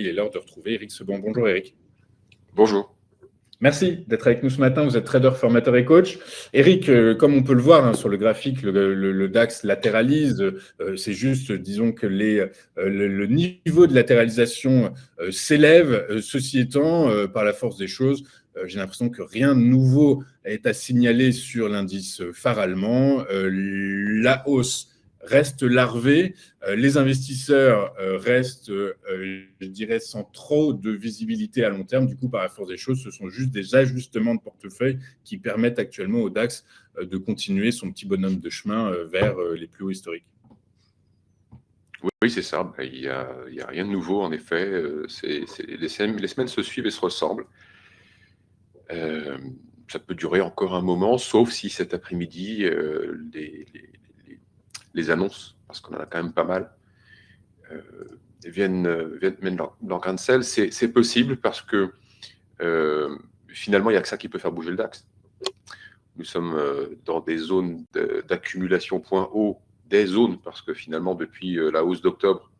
est l'heure de retrouver Eric Sebon. Bonjour Eric. Bonjour. Merci d'être avec nous ce matin. Vous êtes trader, formateur et coach. Eric, comme on peut le voir sur le graphique, le DAX latéralise. C'est juste, disons que le niveau de latéralisation s'élève. Ceci étant, par la force des choses, j'ai l'impression que rien de nouveau est à signaler sur l'indice phare allemand. La hausse reste larvée. Les investisseurs restent, je dirais, sans trop de visibilité à long terme. Du coup, par la force des choses, ce sont juste des ajustements de portefeuille qui permettent actuellement au DAX de continuer son petit bonhomme de chemin vers les plus hauts historiques. Oui, c'est ça. Il y a rien de nouveau, en effet. Les semaines se suivent et se ressemblent. Ça peut durer encore un moment, sauf si cet après-midi, les annonces, parce qu'on en a quand même pas mal, viennent dans le grain de sel. C'est possible parce que finalement, il n'y a que ça qui peut faire bouger le DAX. Nous sommes dans des zones d'accumulation point haut, des zones, parce que finalement, depuis la hausse d'octobre,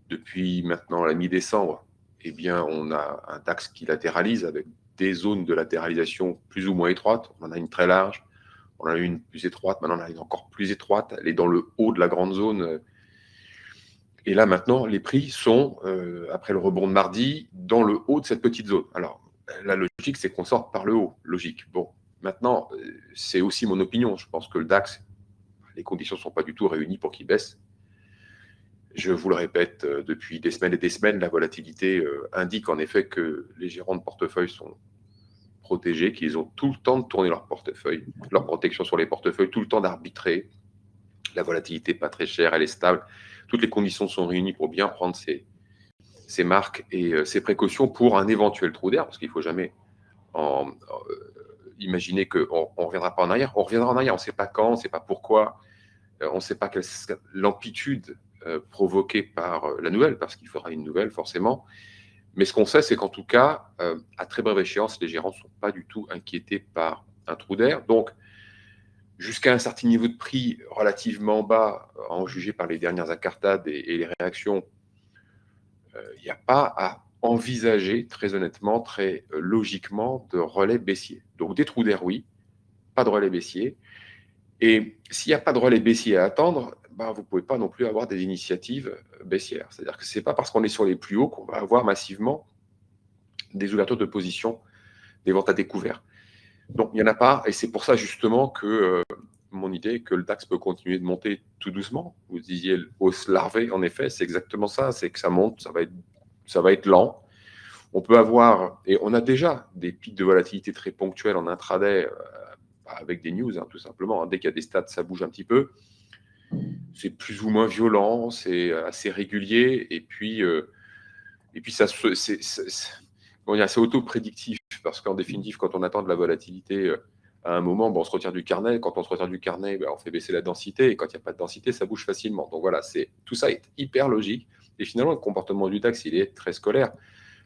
depuis maintenant la mi-décembre, eh bien, on a un DAX qui latéralise avec des zones de latéralisation plus ou moins étroites. On en a une très large, on en a une plus étroite, maintenant on en a une encore plus étroite, elle est dans le haut de la grande zone. Et là, maintenant, les prix sont, après le rebond de mardi, dans le haut de cette petite zone. Alors, la logique, c'est qu'on sorte par le haut, logique. Bon, maintenant, c'est aussi mon opinion. Je pense que le DAX, les conditions ne sont pas du tout réunies pour qu'il baisse. Je vous le répète, depuis des semaines et des semaines, la volatilité indique en effet que les gérants de portefeuille sont protégés, qu'ils ont tout le temps de tourner leur portefeuille, leur protection sur les portefeuilles, tout le temps d'arbitrer. La volatilité n'est pas très chère, elle est stable. Toutes les conditions sont réunies pour bien prendre ces marques et ces précautions pour un éventuel trou d'air, parce qu'il ne faut jamais imaginer qu'on ne reviendra pas en arrière. On reviendra en arrière, on ne sait pas quand, on ne sait pas pourquoi, on ne sait pas quelle l'amplitude provoquée par la nouvelle, parce qu'il faudra une nouvelle forcément. Mais ce qu'on sait, c'est qu'en tout cas, à très brève échéance, les gérants ne sont pas du tout inquiétés par un trou d'air. Donc, jusqu'à un certain niveau de prix relativement bas, en jugé par les dernières incartades et les réactions, il n'y a pas à envisager, très honnêtement, très logiquement, de relais baissier. Donc, des trous d'air, oui, pas de relais baissier. Et s'il n'y a pas de relais baissier à attendre, vous ne pouvez pas non plus avoir des initiatives baissières. C'est-à-dire que ce n'est pas parce qu'on est sur les plus hauts qu'on va avoir massivement des ouvertures de position, des ventes à découvert. Donc, il n'y en a pas. Et c'est pour ça, justement, que mon idée est que le DAX peut continuer de monter tout doucement. Vous disiez hausse larvée, en effet, c'est exactement ça. C'est que ça monte, ça va être lent. On peut avoir, et on a déjà des pics de volatilité très ponctuels en intraday, avec des news, tout simplement. Dès qu'il y a des stats, ça bouge un petit peu. C'est plus ou moins violent, c'est assez régulier, et puis ça, c'est auto-prédictif, parce qu'en définitive, quand on attend de la volatilité à un moment, on se retire du carnet. Quand on se retire du carnet, on fait baisser la densité, et quand il n'y a pas de densité, ça bouge facilement. Donc voilà, tout ça est hyper logique. Et finalement, le comportement du DAX, il est très scolaire.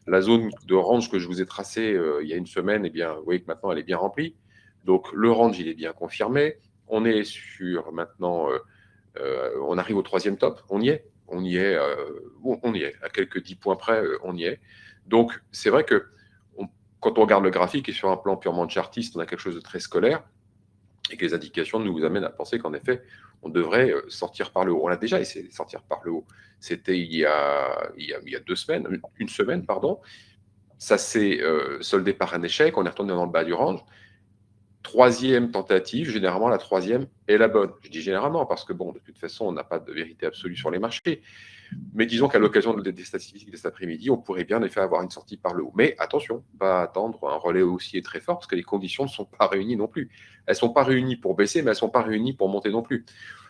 La zone de range que je vous ai tracée il y a une semaine, vous voyez que maintenant, elle est bien remplie. Donc, le range, il est bien confirmé. On est sur maintenant, on arrive au troisième top. On y est. À quelques 10 points près, on y est. Donc, c'est vrai que quand on regarde le graphique et sur un plan purement chartiste, on a quelque chose de très scolaire et que les indications nous amènent à penser qu'en effet, on devrait sortir par le haut. On a déjà essayé de sortir par le haut. C'était il y a 2 semaines, une semaine, pardon. Ça s'est soldé par un échec. On est retourné dans le bas du range. Troisième tentative, généralement la troisième est la bonne. Je dis généralement parce que de toute façon, on n'a pas de vérité absolue sur les marchés. Mais disons qu'à l'occasion des statistiques de cet après-midi, on pourrait bien en effet avoir une sortie par le haut. Mais attention, pas attendre un relais haussier très fort parce que les conditions ne sont pas réunies non plus. Elles ne sont pas réunies pour baisser, mais elles ne sont pas réunies pour monter non plus.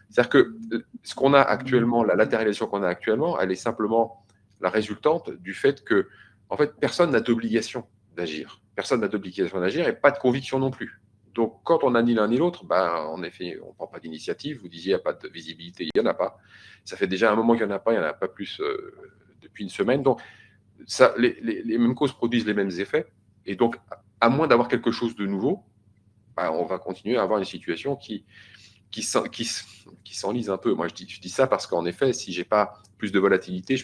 C'est-à-dire que ce qu'on a actuellement, la latéralisation qu'on a actuellement, elle est simplement la résultante du fait que, en fait, personne n'a d'obligation d'agir. Personne n'a d'obligation d'agir et pas de conviction non plus. Donc, quand on n'a ni l'un ni l'autre, en effet, on ne prend pas d'initiative. Vous disiez, il n'y a pas de visibilité, il n'y en a pas. Ça fait déjà un moment qu'il n'y en a pas, il n'y en a pas plus depuis une semaine. Donc, les mêmes causes produisent les mêmes effets. Et donc, à moins d'avoir quelque chose de nouveau, on va continuer à avoir une situation qui s'enlise un peu. Moi, je dis ça parce qu'en effet, si je n'ai pas plus de volatilité,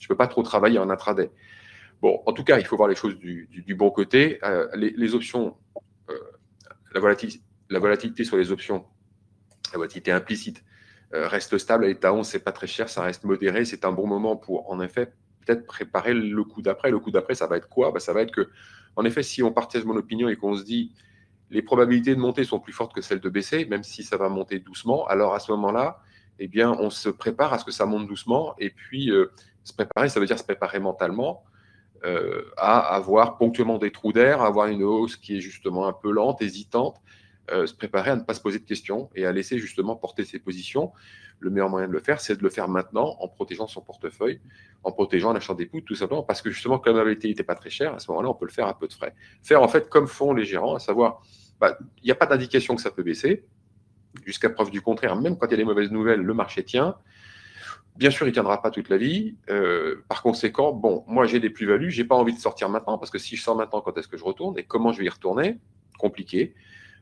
Je ne peux pas trop travailler en intraday. Bon, en tout cas, il faut voir les choses du bon côté. Les options, la volatilité sur les options, la volatilité implicite, reste stable à l'état 11, c'est pas très cher, ça reste modéré. C'est un bon moment pour, en effet, peut-être préparer le coup d'après. Le coup d'après, ça va être quoi? Ça va être que, en effet, si on partage mon opinion et qu'on se dit les probabilités de monter sont plus fortes que celles de baisser, même si ça va monter doucement, alors à ce moment-là, eh bien, on se prépare à ce que ça monte doucement. Et puis, se préparer, ça veut dire se préparer mentalement à avoir ponctuellement des trous d'air, à avoir une hausse qui est justement un peu lente, hésitante, se préparer à ne pas se poser de questions et à laisser justement porter ses positions. Le meilleur moyen de le faire, c'est de le faire maintenant en protégeant son portefeuille, en protégeant en achetant des puts, tout simplement, parce que justement, comme la volatilité n'était pas très chère, à ce moment-là, on peut le faire à peu de frais. Faire en fait comme font les gérants, à savoir, il n'y a pas d'indication que ça peut baisser, jusqu'à preuve du contraire, même quand il y a des mauvaises nouvelles, le marché tient. Bien sûr, il ne tiendra pas toute la vie. Par conséquent, bon, moi, j'ai des plus-values. Je n'ai pas envie de sortir maintenant, parce que si je sors maintenant, quand est-ce que je retourne et comment je vais y retourner? Compliqué.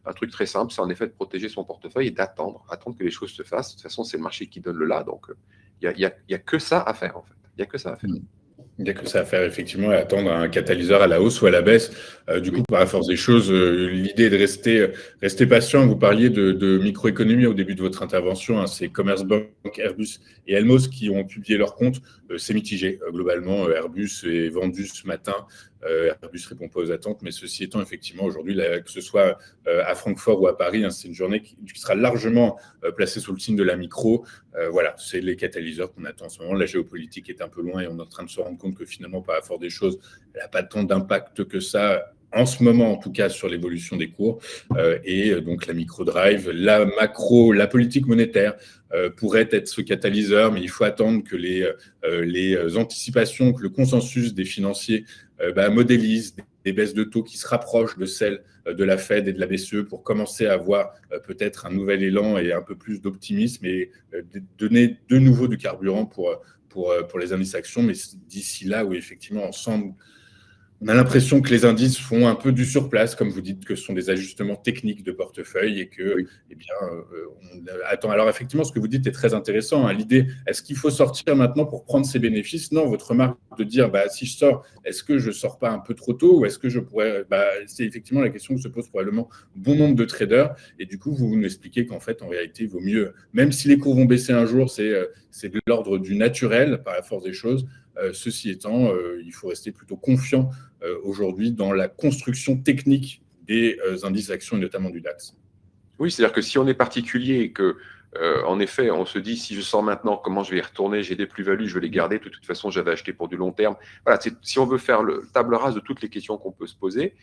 Un truc très simple, c'est en effet de protéger son portefeuille et attendre que les choses se fassent. De toute façon, c'est le marché qui donne le là. Donc, il n'y a que ça à faire, en fait. Il n'y a que ça à faire. Il n'y a que ça à faire, effectivement, et attendre un catalyseur à la hausse ou à la baisse. Du coup, par la force des choses, l'idée est de rester patient. Vous parliez de microéconomie au début de votre intervention. Hein, c'est Commerzbank, Airbus et Elmos qui ont publié leurs comptes. C'est mitigé. Globalement, Airbus est vendu ce matin. Airbus ne répond pas aux attentes, mais ceci étant, effectivement, aujourd'hui, que ce soit à Francfort ou à Paris, hein, c'est une journée qui sera largement placée sous le signe de la micro. Voilà, c'est les catalyseurs qu'on attend en ce moment. La géopolitique est un peu loin et on est en train de se rendre compte que finalement, par la force des choses, elle n'a pas tant d'impact que ça, en ce moment en tout cas, sur l'évolution des cours. Et donc la micro-drive, la macro, la politique monétaire pourrait être ce catalyseur, mais il faut attendre que les anticipations, que le consensus des financiers modélise des baisses de taux qui se rapprochent de celles de la Fed et de la BCE pour commencer à avoir peut-être un nouvel élan et un peu plus d'optimisme et donner de nouveau du carburant pour les indices actions. Mais d'ici là, où effectivement, on a l'impression que les indices font un peu du surplace, comme vous dites, que ce sont des ajustements techniques de portefeuille et que, eh bien, on attend. Alors, effectivement, ce que vous dites est très intéressant. Hein. L'idée, est-ce qu'il faut sortir maintenant pour prendre ses bénéfices? Non, votre remarque de dire, si je sors, est-ce que je ne sors pas un peu trop tôt ou est-ce que je pourrais… c'est effectivement la question que se pose probablement bon nombre de traders. Et du coup, vous nous expliquez qu'en fait, en réalité, il vaut mieux, même si les cours vont baisser un jour, c'est de l'ordre du naturel par la force des choses. Ceci étant, il faut rester plutôt confiant aujourd'hui dans la construction technique des indices actions et notamment du DAX. Oui, c'est-à-dire que si on est particulier et que, en effet, on se dit si je sors maintenant, comment je vais y retourner? J'ai des plus-values, je vais les garder. De toute façon, j'avais acheté pour du long terme. Voilà, si on veut faire le table rase de toutes les questions qu'on peut se poser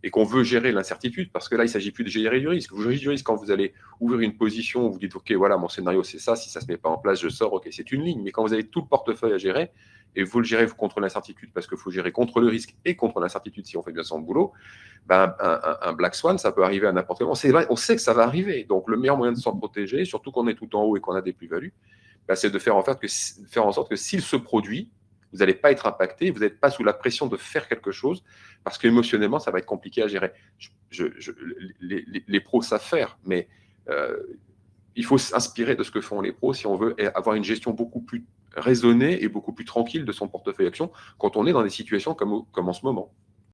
et qu'on veut gérer l'incertitude, parce que là, il ne s'agit plus de gérer du risque. Vous gérez du risque quand vous allez ouvrir une position, vous dites OK, voilà, mon scénario, c'est ça. Si ça ne se met pas en place, je sors. OK, c'est une ligne. Mais quand vous avez tout le portefeuille à gérer, et vous le gérez contre l'incertitude, parce qu'il faut gérer contre le risque et contre l'incertitude si on fait bien son boulot, un Black Swan, ça peut arriver à n'importe quel moment. C'est vrai, on sait que ça va arriver. Donc, le meilleur moyen de s'en protéger, surtout qu'on est tout en haut et qu'on a des plus-values, c'est de faire en sorte que s'il se produit, vous n'allez pas être impacté, vous n'êtes pas sous la pression de faire quelque chose, parce qu'émotionnellement, ça va être compliqué à gérer. Les pros savent faire, mais il faut s'inspirer de ce que font les pros si on veut avoir une gestion beaucoup plus raisonnée et beaucoup plus tranquille de son portefeuille action quand on est dans des situations comme en ce moment.